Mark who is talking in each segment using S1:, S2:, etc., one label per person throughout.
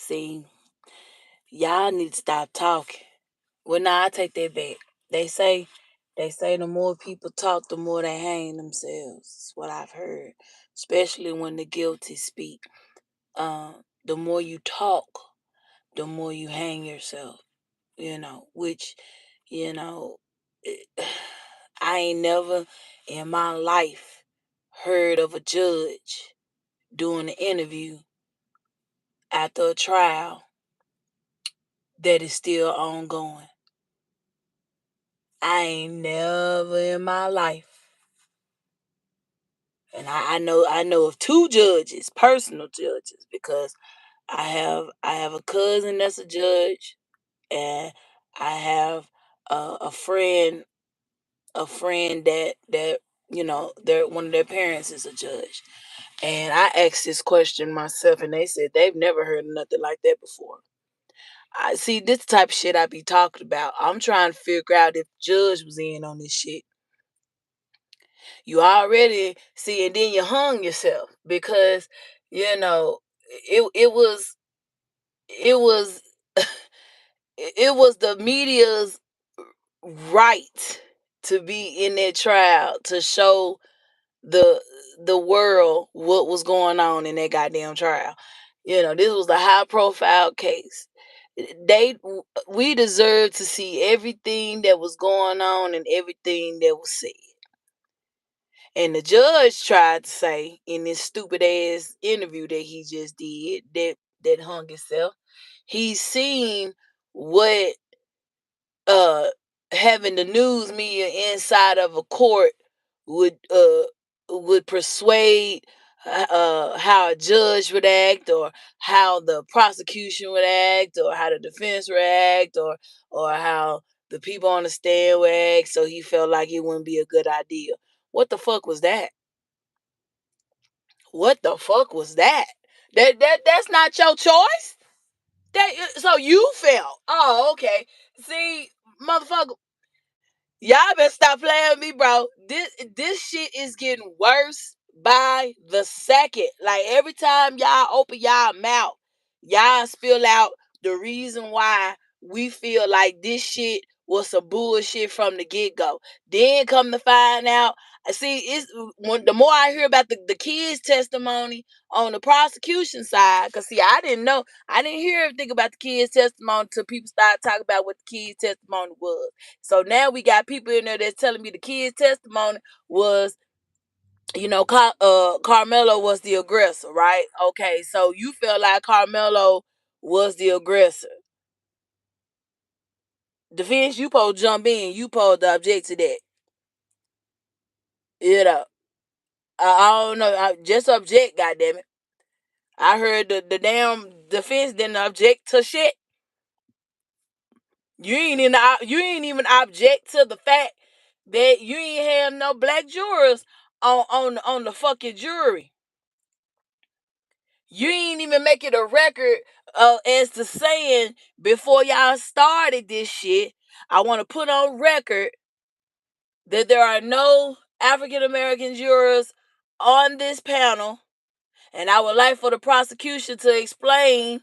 S1: See, y'all need to stop talking. Well, nah, I take that back. They say, they say the more people talk, the more they hang themselves. That's what I've heard, especially when the guilty speak. The more you talk, the more you hang yourself. Which, you know, I ain't never in my life heard of a judge doing an interview after a trial that is still ongoing. I ain't never in my life. And I know of two judges, personal judges, because I have a cousin that's a judge, and I have a friend that their one of their parents is a judge. And I asked this question myself, and they said they've never heard of nothing like that before. I see this type of shit I be talking about. I'm trying to figure out if judge was in on this shit. You already see, and then you hung yourself because you know it was it was the media's right to be in that trial to show the the world what was going on in that goddamn trial. This was a high profile case. They we deserve to see everything that was going on and everything that was said. And the judge tried to say in this stupid ass interview that he just did that hung himself, he's seen what uh having the news media inside of a court would persuade how a judge would act, or how the prosecution would act, or how the defense would act, or how the people on the stand would act, so he felt like it wouldn't be a good idea. What the fuck was that? What the fuck was that? That's not your choice. So you felt. Oh, okay. See, motherfucker, y'all better stop playing with me, bro. This shit is getting worse by the second. Like every time y'all open y'all mouth, y'all spill out the reason why we feel like this shit was some bullshit from the get go. Then come to find out, see, the more I hear about the kids' testimony on the prosecution side, cause see, I didn't hear everything about the kids' testimony until people started talking about what the kids' testimony was. So now we got people in there that's telling me the kid's testimony was, Carmelo was the aggressor, right? Okay, so you feel like Carmelo was the aggressor. Defense, you supposed to jump in. You supposed to object to that. You know, I don't know. Just object, goddammit. I heard the damn defense didn't object to shit. You ain't even object to the fact that you ain't have no black jurors on the fucking jury. You ain't even make it a record as to saying before y'all started this shit. I want to put on record that there are no African American jurors on this panel, and I would like for the prosecution to explain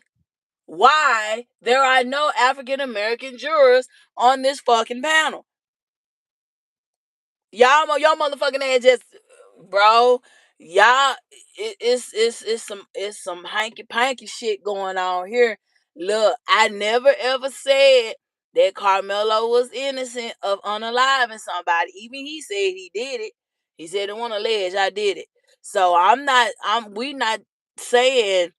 S1: why there are no African American jurors on this fucking panel. Y'all motherfucking ass just, bro. Y'all, it's some hanky panky shit going on here. Look, I never ever said that Carmelo was innocent of unaliving somebody. Even he said he did it. He said it on a ledge. I did it. So we not saying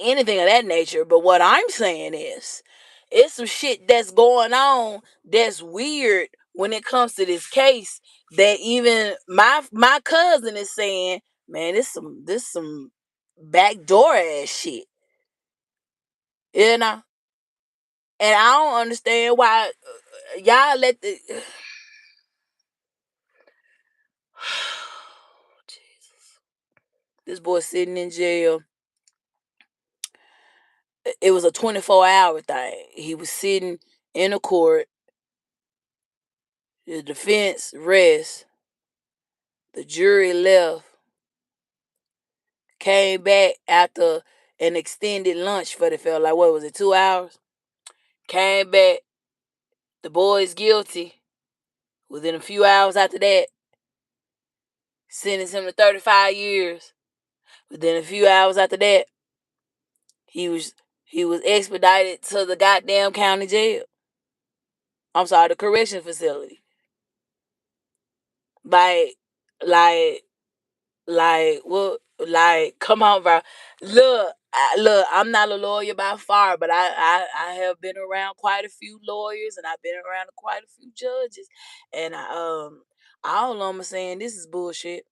S1: anything of that nature. But what I'm saying is, it's some shit that's going on that's weird when it comes to this case. That even my cousin is saying, man, this some backdoor ass shit, you know. And I don't understand why y'all let the Jesus. This boy sitting in jail. It was a 24-hour thing. He was sitting in a court. The defense rests. The jury left. Came back after an extended lunch for the felt like, what was it, 2 hours? Came back, the boy is guilty. Within a few hours after that, sentenced him to 35 years. Within a few hours after that, he was he was expedited to the goddamn county jail. I'm sorry, the correction facility. Like, like, come on, bro. Look, I'm not a lawyer by far, but I have been around quite a few lawyers, and I've been around quite a few judges, and all I'm saying, this is bullshit.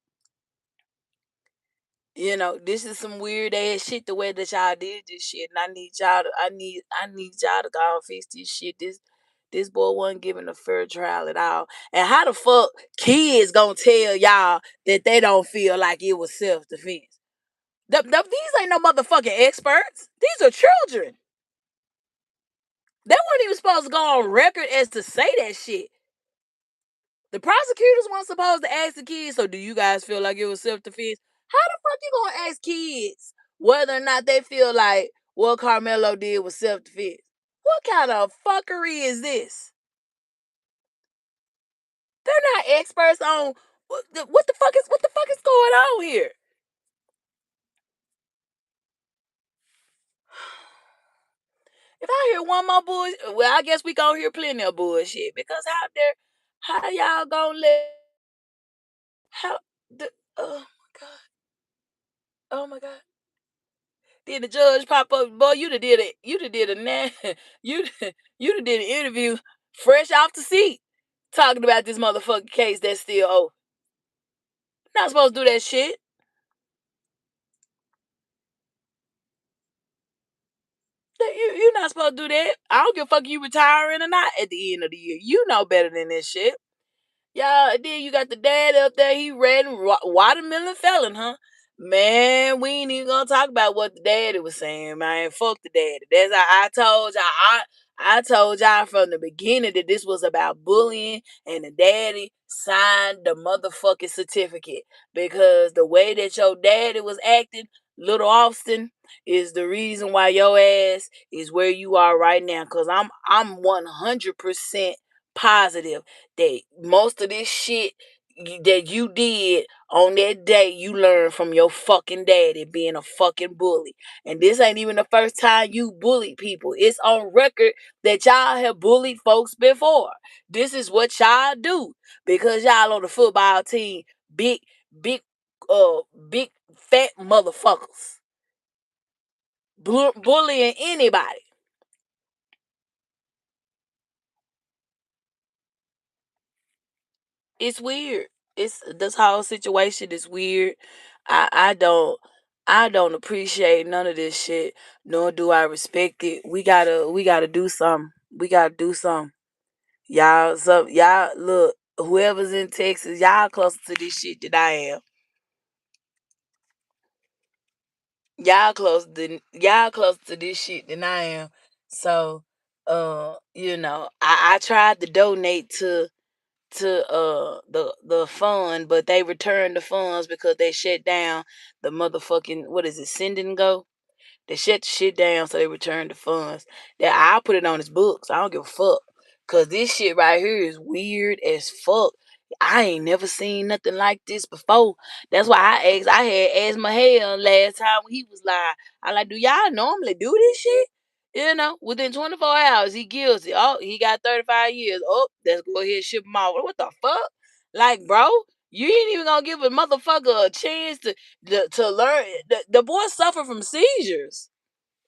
S1: This is some weird ass shit the way that y'all did this shit, and I need y'all to go and fix this shit. This boy wasn't given a fair trial at all. And how the fuck kids gonna tell y'all that they don't feel like it was self defense? These ain't no motherfucking experts. These are children. They weren't even supposed to go on record as to say that shit. The prosecutors weren't supposed to ask the kids, so do you guys feel like it was self-defense? How the fuck you gonna ask kids whether or not they feel like what Carmelo did was self-defense? What kind of fuckery is this? They're not experts on what the fuck is going on here. If I hear one more bullshit, well, I guess we gonna hear plenty of bullshit, because how y'all gonna let how the oh my god, oh my god. Then the judge pop up, boy, you done did you you done did an interview fresh off the seat talking about this motherfucking case that's still open. Not supposed to do that shit. You're not supposed to do that. I don't give a fuck you retiring or not at the end of the year. You know better than this shit. Y'all, then you got the dad up there. He read watermelon felon, huh? Man, we ain't even gonna talk about what the daddy was saying, man. Fuck the daddy. That's how I told y'all. I told y'all from the beginning that this was about bullying, and the daddy signed the motherfucking certificate, because the way that your daddy was acting, little Austin, is the reason why your ass is where you are right now. Cause I'm 100% positive that most of this shit that you did on that day, you learned from your fucking daddy being a fucking bully. And this ain't even the first time you bullied people. It's on record that y'all have bullied folks before. This is what y'all do, because y'all on the football team, big, big, big fat motherfuckers bullying anybody. It's weird. It's This whole situation is weird. I I don't I don't appreciate none of this shit, nor do I respect it. We gotta do something. We gotta do something. Y'all look, whoever's in Texas, y'all closer to this shit than I am. Y'all closer to this shit than I am. So I tried to donate to the fund, but they returned the funds because they shut down the motherfucking, what is it, Send and Go. They shut the shit down, so they returned the funds. That I'll put it on his books. I don't give a fuck. Cause this shit right here is weird as fuck. I ain't never seen nothing like this before. That's why I had asked Mahel last time when he was lying. I like, do y'all normally do this shit? Within 24 hours, he guilty. Oh, he got 35 years. Oh, let's go ahead and ship him off. What the fuck? Like, bro, you ain't even gonna give a motherfucker a chance to learn. The boy suffered from seizures.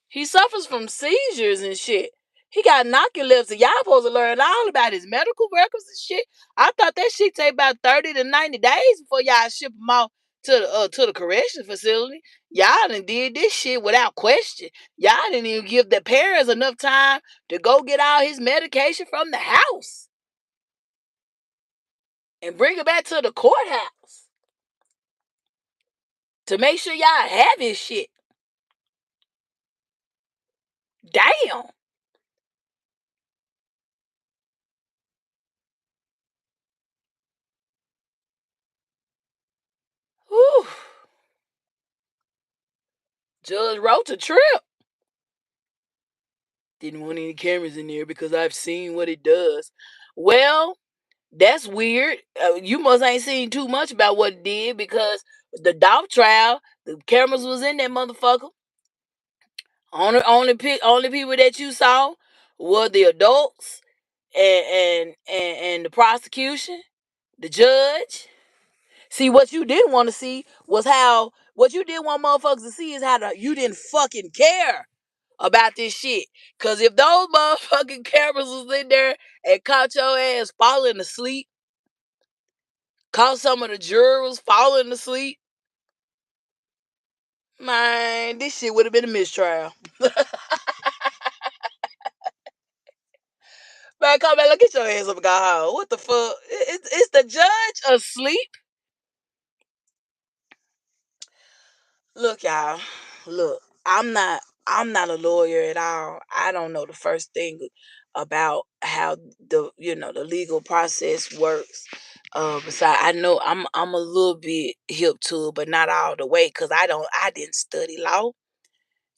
S1: He suffers from seizures and shit. He got narcolepsy. Y'all supposed to learn all about his medical records and shit. I thought that shit take about 30 to 90 days before y'all ship him off to the correction facility. Y'all done did this shit without question. Y'all didn't even give the parents enough time to go get all his medication from the house and bring it back to the courthouse to make sure y'all have his shit. Damn. Whew. Judge wrote a trip. Didn't want any cameras in there because I've seen what it does. Well, that's weird. You must ain't seen too much about what it did because the Dolph trial, the cameras was in that motherfucker. Only people that you saw were the adults and the prosecution, the judge. See, what you didn't want to see was how what you didn't want motherfuckers to see is how you didn't fucking care about this shit. Cause if those motherfucking cameras was in there and caught your ass falling asleep, caught some of the jurors falling asleep, man, this shit would have been a mistrial. Man, come back, look at your ass up, God. What the fuck? Is the judge asleep? Look, y'all. Look, I'm not a lawyer at all. I don't know the first thing about how the legal process works. Besides, I know I'm a little bit hip to it, but not all the way, because I didn't study law.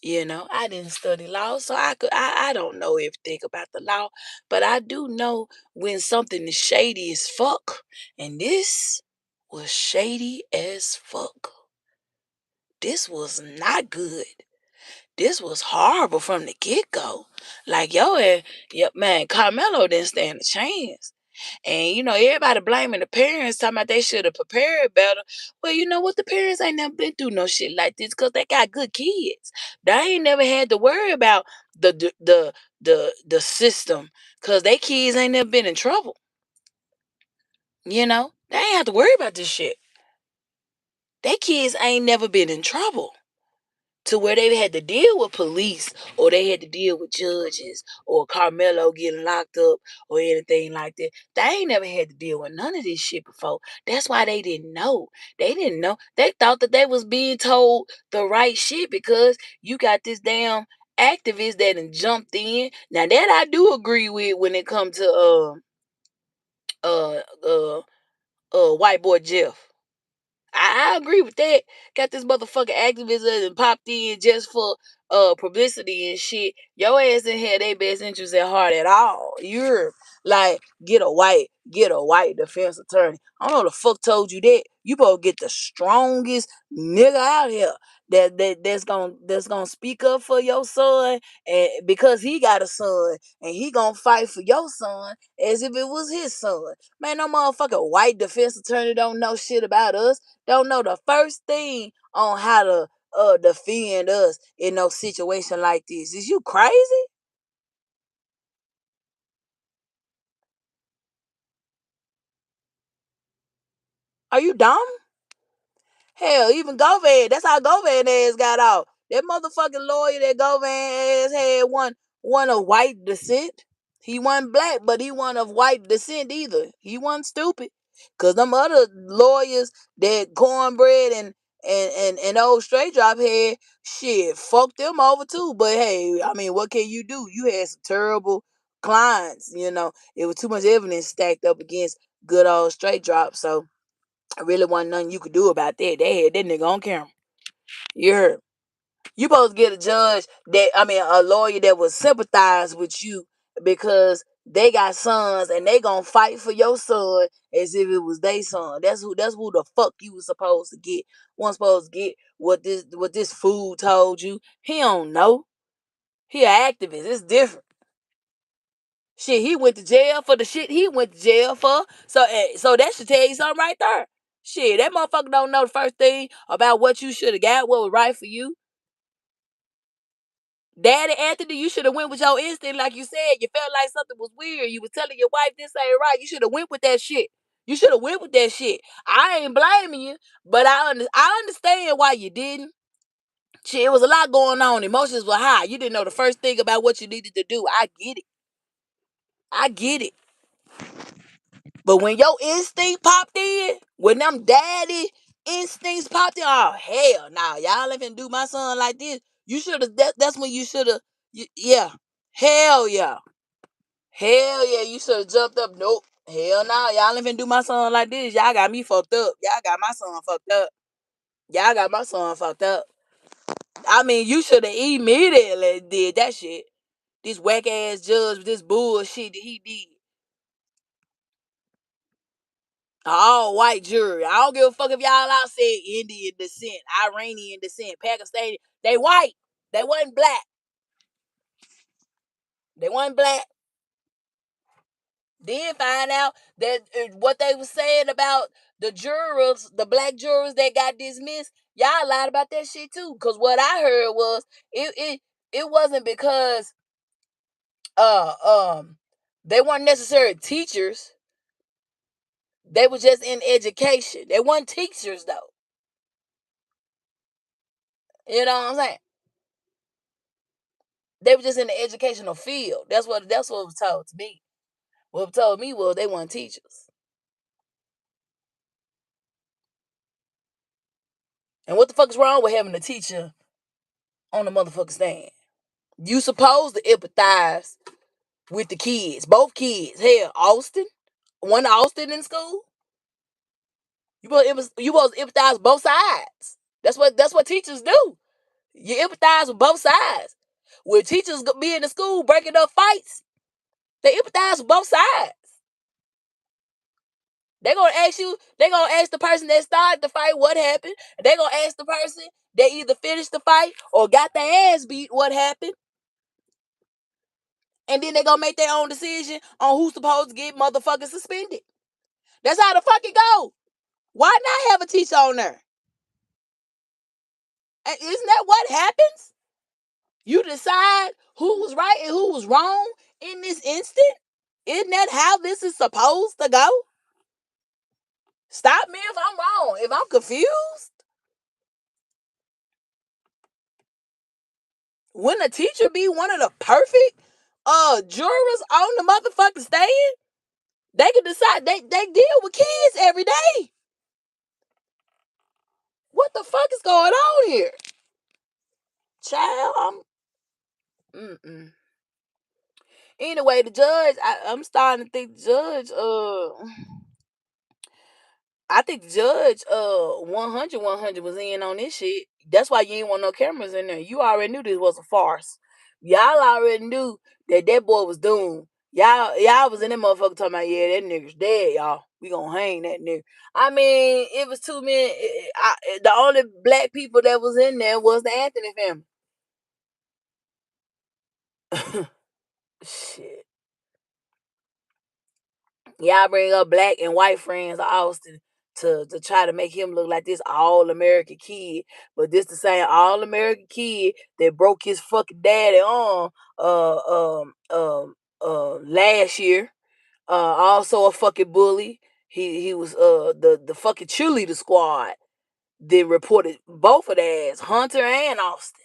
S1: I didn't study law, so I don't know everything about the law, but I do know when something is shady as fuck, and this was shady as fuck. This was not good. This was horrible from the get go. Like, yep, man, Carmelo didn't stand a chance. And everybody blaming the parents, talking about they should have prepared better. Well, you know what? The parents ain't never been through no shit like this because they got good kids. They ain't never had to worry about the system because they kids ain't never been in trouble. They ain't have to worry about this shit. They kids ain't never been in trouble to where they had to deal with police or they had to deal with judges or Carmelo getting locked up or anything like that. They ain't never had to deal with none of this shit before. That's why they didn't know. They didn't know. They thought that they was being told the right shit because you got this damn activist that done jumped in. Now that I do agree with when it comes to uh uh white boy Jeff. I agree with that. Got this motherfucking activism and popped in just for publicity and shit. Your ass didn't have their best interests at heart at all. You're like get a white defense attorney. I don't know the fuck told you that. You supposed to get the strongest nigga out here that's gonna speak up for your son, and because he got a son and he gonna fight for your son as if it was his son. Man, no motherfucking white defense attorney don't know shit about us, don't know the first thing on how to defend us in no situation like this. Is you crazy? Are you dumb? Hell, even Govan, that's how Govan ass got out. That motherfucking lawyer that Govan ass had one of white descent. He wasn't black, but he wasn't of white descent either. He wasn't stupid. Cause them other lawyers that cornbread and old straight drop had, shit, fucked them over too. But hey, I mean, what can you do? You had some terrible clients, It was too much evidence stacked up against good old straight drop. So really wasn't nothing you could do about that. They had that nigga on camera. You heard. You supposed to get a lawyer that would sympathize with you because they got sons and they gonna fight for your son as if it was their son. That's who the fuck you was supposed to get. One supposed to get what this fool told you. He don't know. He an activist. It's different. Shit, he went to jail for the shit he went to jail for. So that should tell you something right there. Shit, that motherfucker don't know the first thing about what you should have got, what was right for you. Daddy Anthony, you should have went with your instinct, like you said. You felt like something was weird. You was telling your wife this ain't right. You should have went with that shit. You should have went with that shit. I ain't blaming you, but I understand why you didn't. Shit, it was a lot going on. Emotions were high. You didn't know the first thing about what you needed to do. I get it. I get it. But when your instinct popped in, when them daddy instincts popped in, oh hell, nah, y'all even do my son like this. You should have. That's when you should have. Yeah, hell yeah, hell yeah. You should have jumped up. Nope, hell nah, y'all even do my son like this. Y'all got me fucked up. Y'all got my son fucked up. Y'all got my son fucked up. I mean, you should have immediately did that shit. This whack ass judge with this bullshit that he did. All white jury. I don't give a fuck if y'all out said Indian descent, Iranian descent, Pakistani. They white. They wasn't black. They wasn't black. Then find out that what they were saying about the jurors, the black jurors that got dismissed, y'all lied about that shit too. Cause what I heard was it wasn't because uh um they weren't necessarily teachers. They were just in education. They weren't teachers though. You know what I'm saying? They were just in the educational field. That's what was told to me. What was told me was they weren't teachers. And what the fuck is wrong with having a teacher on the motherfucking stand? You supposed to empathize with the kids, both kids. Hell, Austin, one Austin in school. You supposed to empathize both sides. That's what teachers do. You empathize with both sides. When teachers be in the school breaking up fights, they empathize with both sides. They're gonna ask the person that started the fight what happened. They're gonna ask the person that either finished the fight or got their ass beat what happened. And then they're gonna make their own decision on who's supposed to get motherfucking suspended. That's how the fuck it go. Why not have a teacher on there? And isn't that what happens? You decide who was right and who was wrong in this instant? Isn't that how this is supposed to go? Stop me if I'm wrong. If I'm confused. Wouldn't a teacher be one of the perfect jurors on the motherfucking stand? They can decide they deal with kids every day. What the fuck is going on here? Child, anyway, the judge, I'm starting to think the judge, I think the judge, 100 was in on this shit. That's why you ain't want no cameras in there. You already knew this was a farce. Y'all already knew that boy was doomed. Y'all was in that motherfucker talking about, yeah, that nigga's dead, y'all. We gonna hang that nigga. I mean, it was too many. The only black people that was in there was the Anthony family. Shit. Y'all bring up black and white friends of Austin to try to make him look like this all American kid, but this the same all American kid that broke his fucking daddy arm last year. Also a fucking bully. He was the fucking cheerleader squad. They reported both of their ass, Hunter and Austin.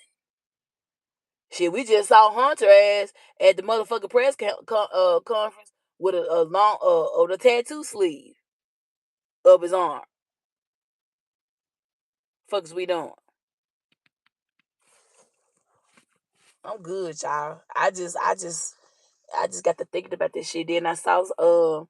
S1: Shit, we just saw Hunter ass at the motherfucking press conference with a long the tattoo sleeve of his arm. Fucks we doing? I'm good, y'all. I just got to thinking about this shit. Then I saw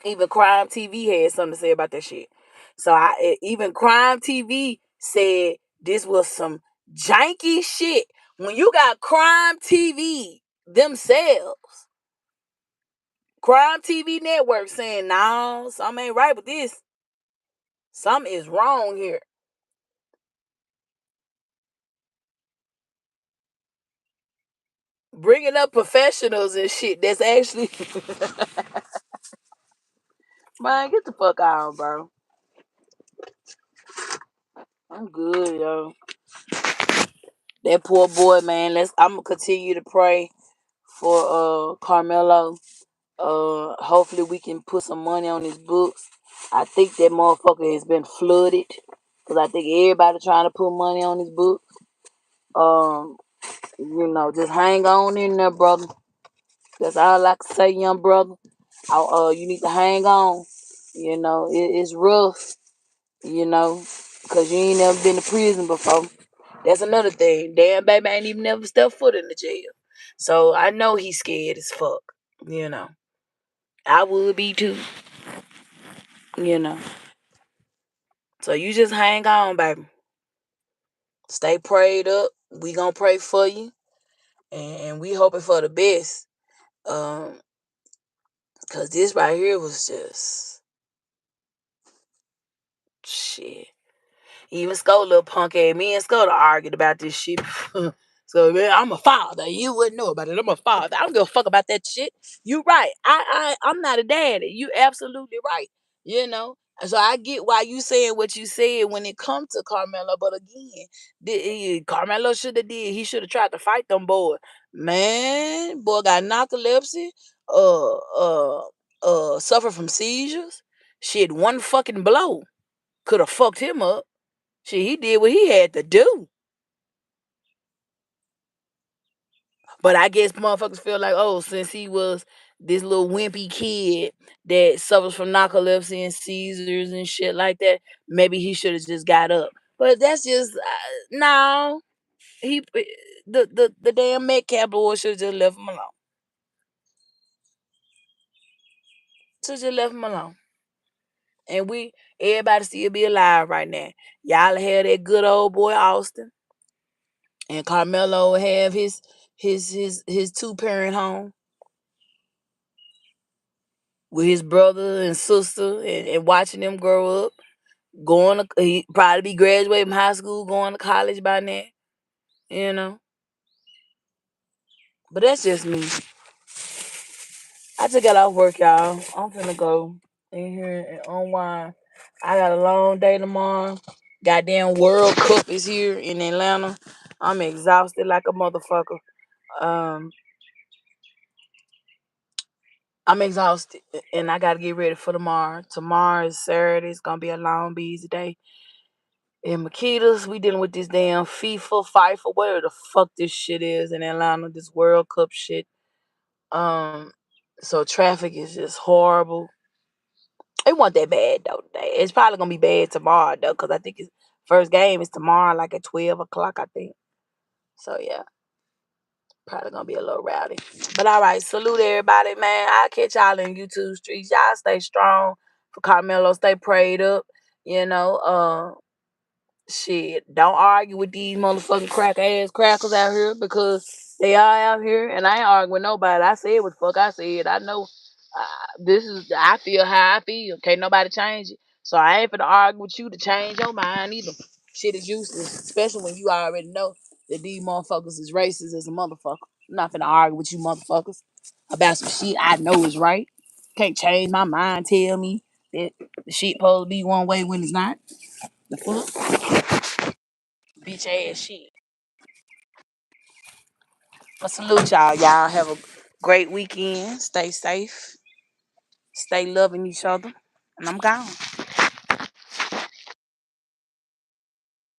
S1: even Crime TV had something to say about that shit. So even Crime TV said this was some janky shit. When you got Crime TV themselves, Crime TV network saying, no, something ain't right with this. Something is wrong here. Bringing up professionals and shit that's actually man, get the fuck out, bro. I'm good, yo. That poor boy, man. I'm gonna continue to pray for Carmelo. Hopefully we can put some money on his books. I think that motherfucker has been flooded. Cause I think everybody trying to put money on his books. Um, just hang on in there, brother. That's all I can say, young brother. You need to hang on. It's rough. Cause you ain't never been to prison before. That's another thing. Damn baby ain't even never stepped foot in the jail. So I know he's scared as fuck. You know. I would be too. You know. So you just hang on, baby. Stay prayed up. We gonna pray for you, and we hoping for the best. Um, cause this right here was just shit. Even Sko little punk ass. Me and Sko argued about this shit. So man, I'm a father. You wouldn't know about it. I'm a father. I don't give a fuck about that shit. You right. I'm not a daddy. You absolutely right. You know. So I get why you saying what you said when it comes to Carmelo. But again, Carmelo should have did. He should have tried to fight them boys. Man, boy got narcolepsy. Suffer from seizures. Shit, one fucking blow could have fucked him up. Shit, he did what he had to do. But I guess motherfuckers feel like, oh, since he was this little wimpy kid that suffers from narcolepsy and seizures and shit like that, maybe he should have just got up. But that's just no. He the damn Metcalf boy should have just left him alone. Should just left him alone. And everybody still be alive right now. Y'all had that good old boy Austin, and Carmelo have his 2 parent home with his brother and sister, and watching them grow up, going to he probably be graduating from high school, going to college by now, you know. But that's just me. I just got off work, y'all. I'm finna go in here and unwind. I got a long day tomorrow. Goddamn World Cup is here in Atlanta. I'm exhausted like a motherfucker. Um, I'm exhausted, and I gotta get ready for tomorrow. Tomorrow is Saturday. It's gonna be a long, busy day. In Makitas, we dealing with this damn FIFA, whatever the fuck this shit is in Atlanta, this World Cup shit. Um, so traffic is just horrible. It wasn't that bad though today. It's probably gonna be bad tomorrow though, cause I think it's first game is tomorrow, like at 12 o'clock, I think. So yeah, probably gonna be a little rowdy. But all right, salute everybody, man. I'll catch y'all in YouTube streets. Y'all stay strong. For Carmelo, stay prayed up. You know, shit, don't argue with these motherfucking crack ass crackers out here because they are out here, and I ain't arguing with nobody. I said what the fuck I said. I know I feel how I feel. Can't nobody change it. So I ain't finna argue with you to change your mind either. Shit is useless, especially when you already know that these motherfuckers is racist as a motherfucker. I'm not finna argue with you motherfuckers about some shit I know is right. Can't change my mind, tell me that the shit supposed to be one way when it's not. The fuck? Bitch ass shit. But salute y'all. Y'all have a great weekend. Stay safe. Stay loving each other. And I'm gone.